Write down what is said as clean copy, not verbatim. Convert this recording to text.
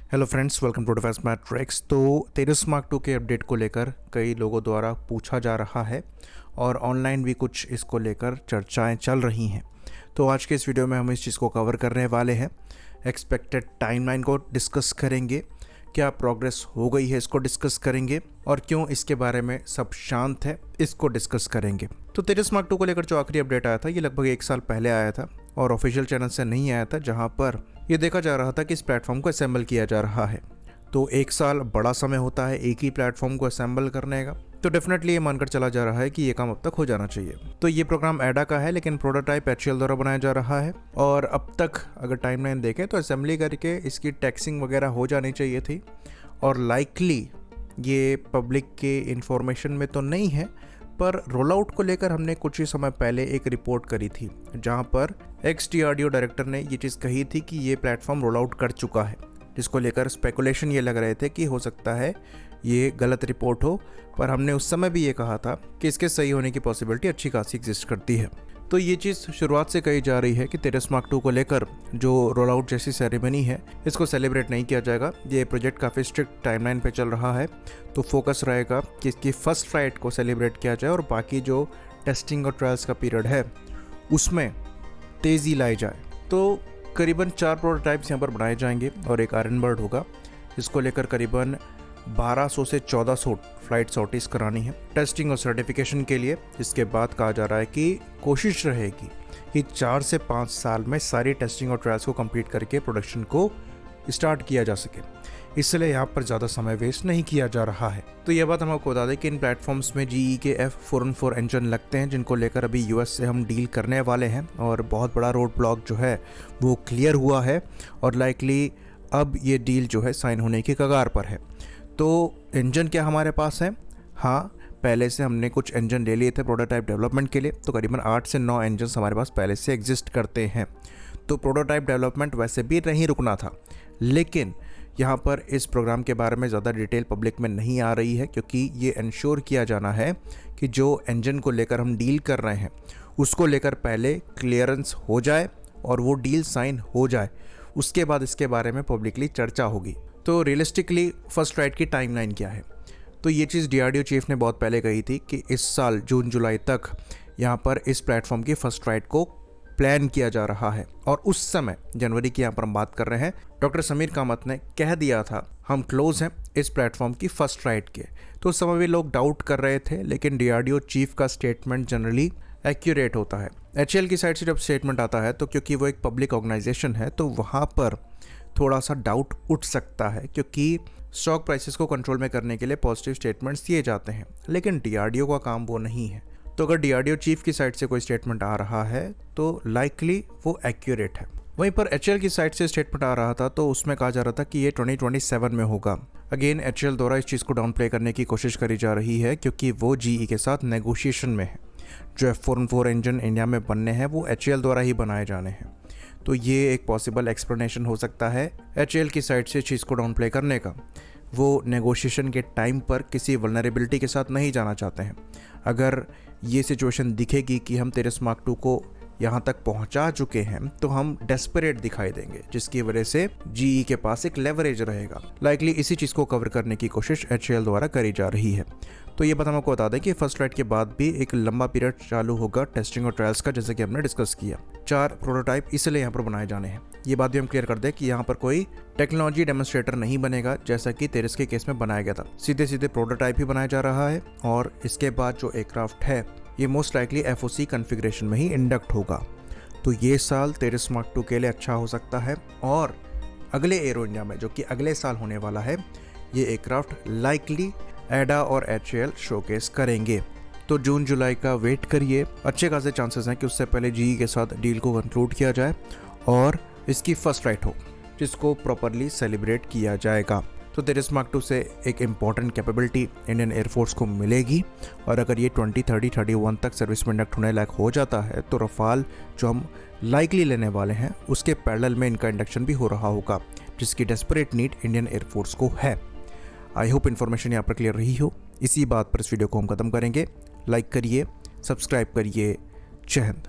Hello friends, welcome to defence matrix. तो Tejas mark 2 के update को लेकर कई लोगों द्वारा पूछा जा रहा है और ऑनलाइन भी कुछ इसको लेकर चर्चाएं चल रही हैं। तो आज के इस वीडियो में हम इस चीज़ को कवर करने वाले हैं। एक्सपेक्टेड टाइमलाइन को डिस्कस करेंगे, क्या प्रोग्रेस हो गई है इसको डिस्कस करेंगे, और क्यों इसके बारे में सब शांत है इसको डिस्कस करेंगे। तो तेजस मार्क 2 को लेकर जो आखिरी अपडेट आया था ये लगभग 1 साल पहले आया था और ऑफिशियल चैनल से नहीं आया था, जहां पर ये देखा जा रहा था कि इस प्लेटफॉर्म को असेंबल किया जा रहा है। तो 1 साल बड़ा समय होता है एक ही प्लेटफॉर्म को असेंबल करने का, तो डेफिनेटली ये मानकर चला जा रहा है कि ये काम अब तक हो जाना चाहिए। तो ये प्रोग्राम एडा का है, लेकिन प्रोटोटाइप HCL द्वारा बनाया जा रहा है और अब तक अगर टाइमलाइन देखें तो असेंबली करके इसकी टेस्टिंग वगैरह हो जानी चाहिए थी और लाइकली ये पब्लिक के इंफॉर्मेशन में तो नहीं है, पर रोल आउट को लेकर हमने कुछ ही समय पहले एक रिपोर्ट करी थी जहां पर XDRDO डायरेक्टर ने ये चीज़ कही थी कि ये प्लेटफॉर्म रोल आउट कर चुका है, जिसको लेकर स्पेकुलेशन ये लग रहे थे कि हो सकता है ये गलत रिपोर्ट हो। पर हमने उस समय भी ये कहा था कि इसके सही होने की पॉसिबिलिटी अच्छी खासी एग्जिस्ट करती है। तो ये चीज़ शुरुआत से कही जा रही है कि तेजस मार्क 2 को लेकर जो रोल आउट जैसी सेरेमनी है इसको सेलिब्रेट नहीं किया जाएगा। ये प्रोजेक्ट काफ़ी स्ट्रिक्ट टाइमलाइन पे चल रहा है, तो फोकस रहेगा कि इसकी फर्स्ट फ्लाइट को सेलिब्रेट किया जाए और बाकी जो टेस्टिंग और ट्रायल्स का पीरियड है उसमें तेज़ी लाई जाए। तो करीबन 4 प्रोटोटाइप्स यहाँ पर बनाए जाएंगे और एक आयरन बर्ड होगा, जिसको लेकर करीबन 1200 से 1400 फ्लाइट सॉर्टीज करानी है टेस्टिंग और सर्टिफिकेशन के लिए। इसके बाद कहा जा रहा है कि कोशिश रहेगी कि 4 से 5 साल में सारी टेस्टिंग और ट्रायल्स को कंप्लीट करके प्रोडक्शन को स्टार्ट किया जा सके, इसलिए यहाँ पर ज़्यादा समय वेस्ट नहीं किया जा रहा है। तो यह बात हम आपको बता दें कि इन प्लेटफॉर्म्स में GE के F414 इंजन लगते हैं, जिनको लेकर अभी US से हम डील करने वाले हैं और बहुत बड़ा रोड ब्लॉक जो है वो क्लियर हुआ है और लाइकली अब ये डील जो है साइन होने की कगार पर है। तो इंजन क्या हमारे पास है? हाँ, पहले से हमने कुछ इंजन ले लिए थे प्रोटोटाइप डेवलपमेंट के लिए, तो करीबन 8 से 9 इंजन हमारे पास पहले से एग्जिस्ट करते हैं। तो प्रोटोटाइप डेवलपमेंट वैसे भी नहीं रुकना था, लेकिन यहाँ पर इस प्रोग्राम के बारे में ज़्यादा डिटेल पब्लिक में नहीं आ रही है, क्योंकि ये इंश्योर किया जाना है कि जो इंजन को लेकर हम डील कर रहे हैं उसको लेकर पहले क्लियरेंस हो जाए और वो डील साइन हो जाए, उसके बाद इसके बारे में पब्लिकली चर्चा होगी। तो रियलिस्टिकली फर्स्ट फ्लाइट की टाइमलाइन क्या है? तो ये चीज़ DRDO चीफ ने बहुत पहले कही थी कि इस साल जून जुलाई तक यहाँ पर इस प्लेटफॉर्म की फर्स्ट फ्लाइट को प्लान किया जा रहा है। और उस समय जनवरी की यहाँ पर हम बात कर रहे हैं, डॉक्टर समीर कामत ने कह दिया था हम क्लोज हैं इस प्लेटफॉर्म की फर्स्ट फ्लाइट के। तो उस समय भी लोग डाउट कर रहे थे, लेकिन DRDO चीफ का स्टेटमेंट जनरली एक्यूरेट होता है। HCL की साइड से जब स्टेटमेंट आता है तो क्योंकि वो एक पब्लिक ऑर्गेनाइजेशन है तो वहाँ पर थोड़ा सा डाउट उठ सकता है, क्योंकि स्टॉक प्राइसेस को कंट्रोल में करने के लिए पॉजिटिव स्टेटमेंट्स दिए जाते हैं, लेकिन DRDO का काम वो नहीं है। तो अगर DRDO चीफ की साइड से कोई स्टेटमेंट आ रहा है तो लाइकली वो एक्यूरेट है। वहीं पर HCL की साइड से स्टेटमेंट आ रहा था तो उसमें कहा जा रहा था कि ये 2027 में होगा। अगेन HCL द्वारा इस चीज़ को डाउन प्ले करने की कोशिश करी जा रही है, क्योंकि वो GE के साथ नेगोशिएशन में है। जो F414 इंजन इंडिया में बनने हैं वो HCL द्वारा ही बनाए जाने हैं। तो ये एक पॉसिबल एक्सप्लेनेशन हो सकता है HCL की साइड से चीज़ को डाउन प्ले करने का। वो नेगोशिएशन के टाइम पर किसी वल्नरेबिलिटी के साथ नहीं जाना चाहते हैं। अगर ये सिचुएशन दिखेगी कि हम तेजस मार्क 2 को यहाँ तक पहुँचा चुके हैं तो हम डेस्परेट दिखाई देंगे, जिसकी वजह से GE के पास एक लेवरेज रहेगा। लाइकली इसी चीज़ को कवर करने की कोशिश HCL द्वारा करी जा रही है। तो ये बात हम आपको बता दें कि फर्स्ट फ्लाइट के बाद भी एक लंबा पीरियड चालू होगा टेस्टिंग और ट्रायल्स का, जैसे कि हमने डिस्कस किया। 4 प्रोटोटाइप इसलिए यहाँ पर बनाए जाने हैं। ये बात भी हम क्लियर कर दें कि यहाँ पर कोई टेक्नोलॉजी डेमोन्स्ट्रेटर नहीं बनेगा, जैसा कि तेजस के केस में बनाया गया था। सीधे सीधे प्रोटोटाइप ही बनाया जा रहा है और इसके बाद जो एयरक्राफ्ट है ये मोस्ट लाइकली FOC कॉन्फ़िगरेशन में ही इंडक्ट होगा। तो ये साल तेजस मार्क 2 के लिए अच्छा हो सकता है और अगले एरो इंडिया में, जो कि अगले साल होने वाला है, ये एयरक्राफ्ट लाइकली एडा और HCL शोकेस करेंगे। तो जून जुलाई का वेट करिए, अच्छे खासे चांसेस हैं कि उससे पहले GE के साथ डील को कंक्लूड किया जाए और इसकी फर्स्ट फ्लाइट हो, जिसको प्रॉपरली सेलिब्रेट किया जाएगा। तो तेजस मार्क 2 से एक इम्पॉर्टेंट कैपेबिलिटी इंडियन एयरफोर्स को मिलेगी और अगर ये 2030-31 तक सर्विस में इंडक्ट होने लायक हो जाता है तो रफाल जो हम लाइकली लेने वाले हैं उसके पैरेलल में इनका इंडक्शन भी हो रहा होगा, जिसकी डेस्परेट नीड इंडियन एयरफोर्स को है। आई होप इन्फॉर्मेशन यहाँ पर क्लियर रही हो। इसी बात पर इस वीडियो को हम खत्म करेंगे। लाइक करिए, सब्सक्राइब करिए। जय हिंद।